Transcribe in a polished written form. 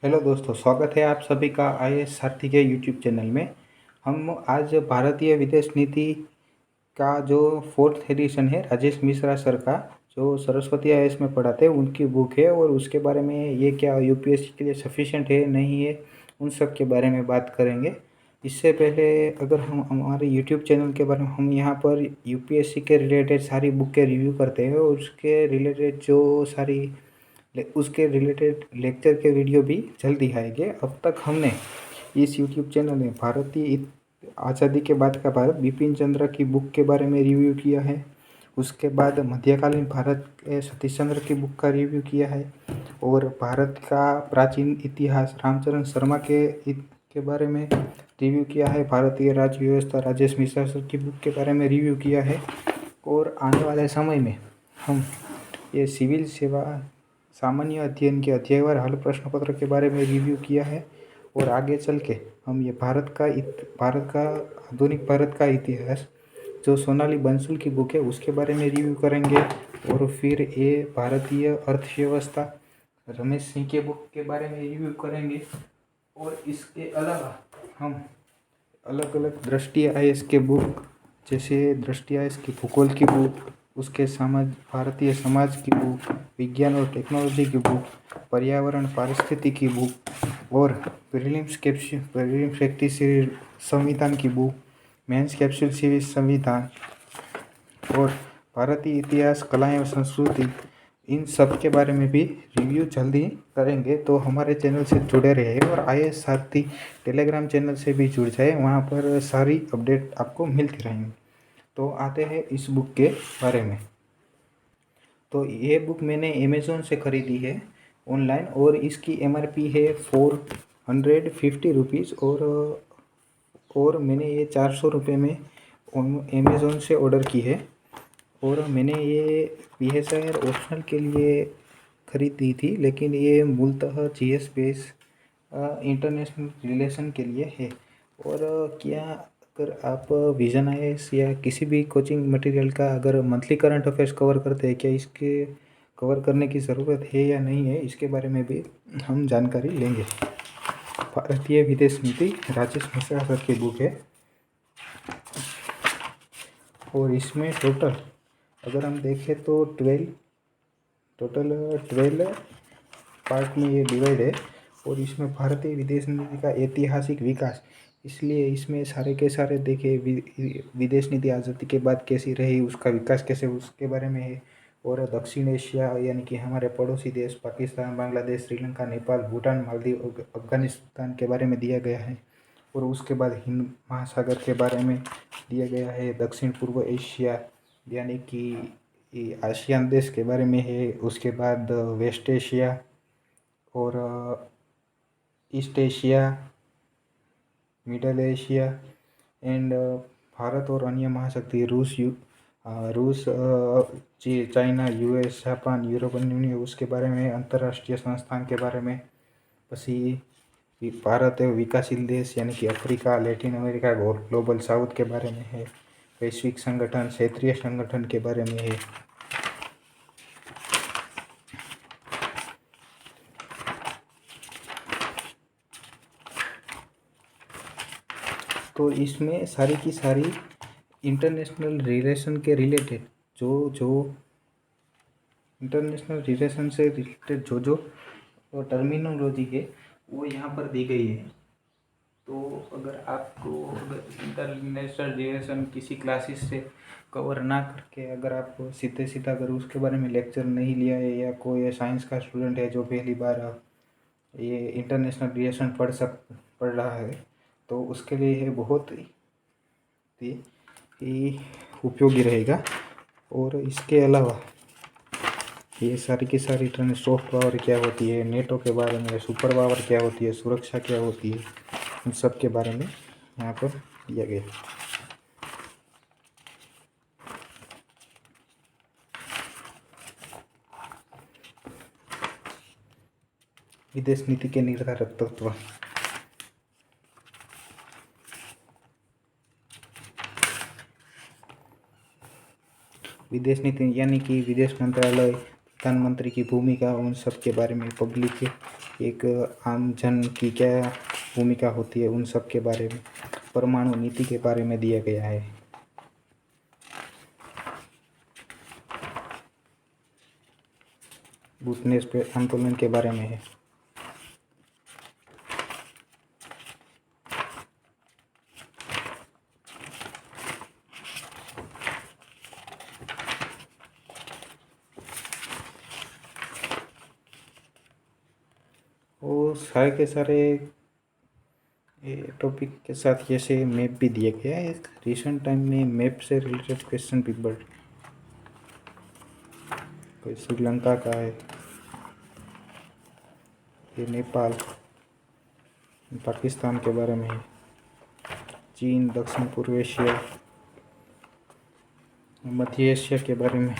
Hello दोस्तों, स्वागत है आप सभी का आईएएस सारथी के यूट्यूब चैनल में। हम आज भारतीय विदेश नीति का जो 4th एडिशन है, राजेश मिश्रा सर का, जो सरस्वती आईएएस में पढ़ाते हैं, उनकी बुक है और उसके बारे में ये क्या यूपीएससी के लिए सफिशिएंट है नहीं है, उन सब के बारे में बात करेंगे। इससे पहले अगर हम हमारे यूट्यूब चैनल के बारे में, हम यहाँ पर यूपीएससी के रिलेटेड सारी बुक के रिव्यू करते हैं और उसके रिलेटेड जो सारी उसके रिलेटेड लेक्चर के वीडियो भी जल्दी आएंगे। अब तक हमने इस यूट्यूब चैनल में भारतीय आज़ादी के बाद का भारत, बिपिन चंद्र की बुक के बारे में रिव्यू किया है। उसके बाद मध्यकालीन भारत के सतीश चंद्र की बुक का रिव्यू किया है और भारत का प्राचीन इतिहास रामचरण शर्मा के बारे में रिव्यू किया है। भारतीय राज्य व्यवस्था राजेश मिश्रा सर की बुक के बारे में रिव्यू किया है और आने वाले समय में हम ये सिविल सेवा सामान्य अध्ययन के अध्यायवार हल प्रश्न पत्र के बारे में रिव्यू किया है और आगे चल के हम ये आधुनिक भारत का इतिहास, जो सोनाली बंसल की बुक है, उसके बारे में रिव्यू करेंगे। और फिर ये भारतीय अर्थव्यवस्था रमेश सिंह के बुक के बारे में रिव्यू करेंगे। और इसके अलावा हम अलग अलग दृष्टि आईएएस के बुक, जैसे दृष्टि आईएएस की भूगोल की बुक, उसके भारतीय समाज की बुक, विज्ञान और टेक्नोलॉजी की बुक, पर्यावरण पारिस्थिति की बुक और प्रीलिम्स कैप्सूल सीरीज संविधान की बुक, मेंस कैप्सूल सीरीज संविधान और भारतीय इतिहास, कलाएं और संस्कृति, इन सब के बारे में भी रिव्यू जल्दी करेंगे। तो हमारे चैनल से जुड़े रहे और आईएएस सारथी टेलीग्राम चैनल से भी जुड़ जाए, वहाँ पर सारी अपडेट आपको मिलती रहेंगी। तो आते हैं इस बुक के बारे में। तो ये बुक मैंने अमेज़ोन से ख़रीदी है ऑनलाइन और इसकी एमआरपी है 450 रुपीज़ और मैंने ये 400 रुपये में अमेज़ोन से ऑर्डर की है। और मैंने ये PSIR ऑप्शनल के लिए ख़रीदी थी, लेकिन ये मूलतः GS बेस इंटरनेशनल रिलेशन के लिए है। और क्या अगर आप विजन आईएएस या किसी भी कोचिंग मटेरियल का अगर मंथली करंट अफेयर्स कवर करते हैं, क्या इसके कवर करने की ज़रूरत है या नहीं है, इसके बारे में भी हम जानकारी लेंगे। भारतीय विदेश नीति राजेश मिश्रा सर की बुक है और इसमें टोटल अगर हम देखें तो 12 पार्ट में ये डिवाइड है। और इसमें भारतीय विदेश नीति का ऐतिहासिक विकास, इसलिए इसमें सारे के सारे देखे विदेश नीति आज़ादी के बाद कैसी रही, उसका विकास कैसे, उसके बारे में है। और दक्षिण एशिया यानी कि हमारे पड़ोसी देश पाकिस्तान, बांग्लादेश, श्रीलंका, नेपाल, भूटान, मालदीव, अफगानिस्तान के बारे में दिया गया है। और उसके बाद हिंद महासागर के बारे में दिया गया है। दक्षिण पूर्व एशिया यानी कि आसियान देश के बारे में है। उसके बाद वेस्ट एशिया और east Asia, middle Asia and Bharat और अन्य महाशक्ति रूस, China, US, Japan, European union, उसके बारे में, अंतर्राष्ट्रीय संस्थान के बारे में, पसी भारत विकासशील देश यानी कि Africa, Latin America, global south के बारे में है। वैश्विक संगठन, क्षेत्रीय संगठन के बारे में है। तो इसमें सारी की सारी इंटरनेशनल रिलेशन के रिलेटेड जो इंटरनेशनल रिलेशन से रिलेटेड जो टर्मिनोलॉजी है, वो यहाँ पर दी गई है। तो अगर इंटरनेशनल रिलेशन किसी क्लासेस से कवर ना करके, अगर आप सीधे सीधा अगर उसके बारे में लेक्चर नहीं लिया है, या कोई साइंस का स्टूडेंट है जो पहली बार ये इंटरनेशनल रिलेशन पढ़ रहा है, तो उसके लिए ये बहुत ही उपयोगी रहेगा। और इसके अलावा ये सारी की सारी सॉफ्ट पावर क्या होती है, नेटो के बारे में, सुपर पावर क्या होती है, सुरक्षा क्या होती है, इन सब के बारे में यहाँ पर दिया गया। विदेश नीति के निर्धारक तत्व। विदेश नीति यानी कि विदेश मंत्रालय, प्रधानमंत्री की भूमिका, उन सब के बारे में, पब्लिक एक आम जन की क्या भूमिका होती है, उन सब के बारे में, परमाणु नीति के बारे में दिया गया है। गुटनेस पे आंदोलन के बारे में है। वो सारे के सारे ये टॉपिक के साथ जैसे मैप भी दिया गया है। रिसेंट टाइम में मैप से रिलेटेड क्वेश्चन भी बढ़, कोई श्रीलंका का है, ये नेपाल, पाकिस्तान के बारे में है, चीन, दक्षिण पूर्व एशिया, मध्य एशिया के बारे में।